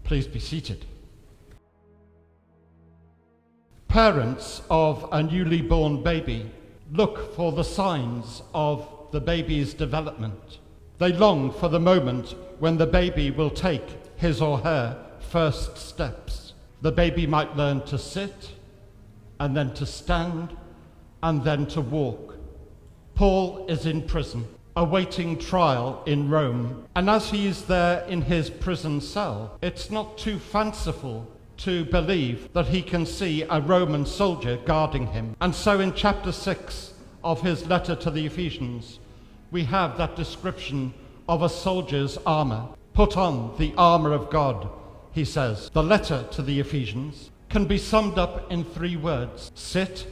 Please be seated. Parents of a newly born baby look for the signs of the baby's development. They long for the moment when the baby will take his or her first steps. The baby might learn to sit, and then to stand, and then to walk. Paul is in prison, awaiting trial in Rome, and as he is there in his prison cell, it's not too fanciful to believe that he can see a Roman soldier guarding him. And so in chapter 6 of his letter to the Ephesians, we have that description of a soldier's armor. Put on the armor of God, he says. The letter to the Ephesians can be summed up in 3 words: sit,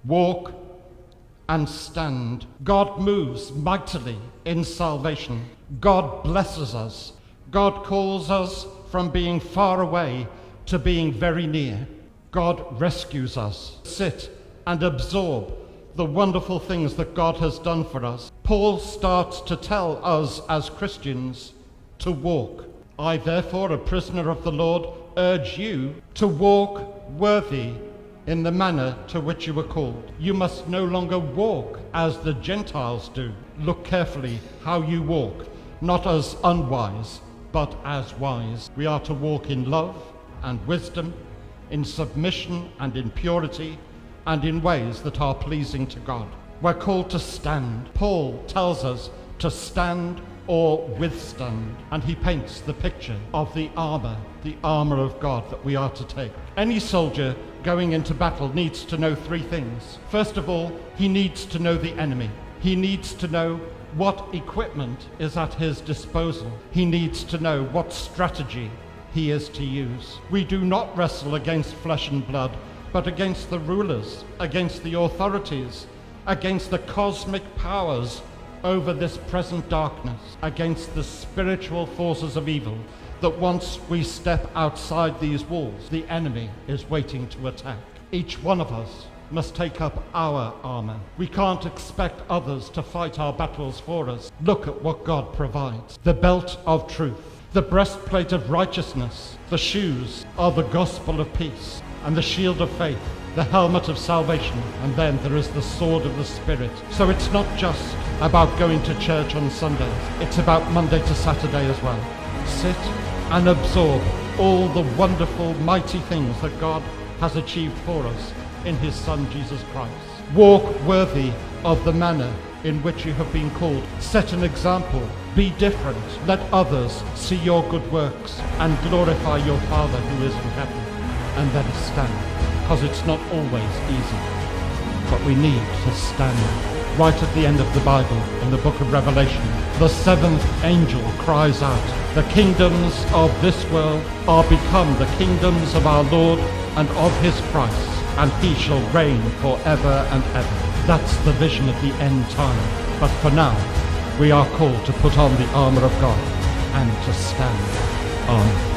walk, and stand. God moves mightily in salvation. God blesses us. God calls us from being far away to being very near. God rescues us. Sit and absorb the wonderful things that God has done for us. Paul starts to tell us as Christians to walk. I, therefore, a prisoner of the Lord, urge you to walk worthy in the manner to which you were called. You must no longer walk as the Gentiles do. Look carefully how you walk, not as unwise, but as wise. We are to walk in love and wisdom, in submission and in purity, and in ways that are pleasing to God. We're called to stand. Paul tells us to stand or withstand, and he paints the picture of the armor of God that we are to take. Any soldier going into battle needs to know 3 things. First of all, he needs to know the enemy. He needs to know what equipment is at his disposal. He needs to know what strategy he is to use. We do not wrestle against flesh and blood, but against the rulers, against the authorities, against the cosmic powers over this present darkness, against the spiritual forces of evil, that once we step outside these walls, the enemy is waiting to attack. Each one of us must take up our armor. We can't expect others to fight our battles for us. Look at what God provides. The belt of truth, the breastplate of righteousness, the shoes are the gospel of peace, and the shield of faith, the helmet of salvation, and then there is the sword of the Spirit. So it's not just about going to church on Sundays, it's about Monday to Saturday as well. Sit and absorb all the wonderful, mighty things that God has achieved for us in his Son, Jesus Christ. Walk worthy of the manner in which you have been called. Set an example. Be different. Let others see your good works and glorify your Father who is in heaven. And then stand, because it's not always easy, but we need to stand. Right at the end of the Bible, in the book of Revelation, the 7th angel cries out, the kingdoms of this world are become the kingdoms of our Lord and of his Christ, and he shall reign forever and ever. That's the vision of the end time. But for now, we are called to put on the armor of God and to stand on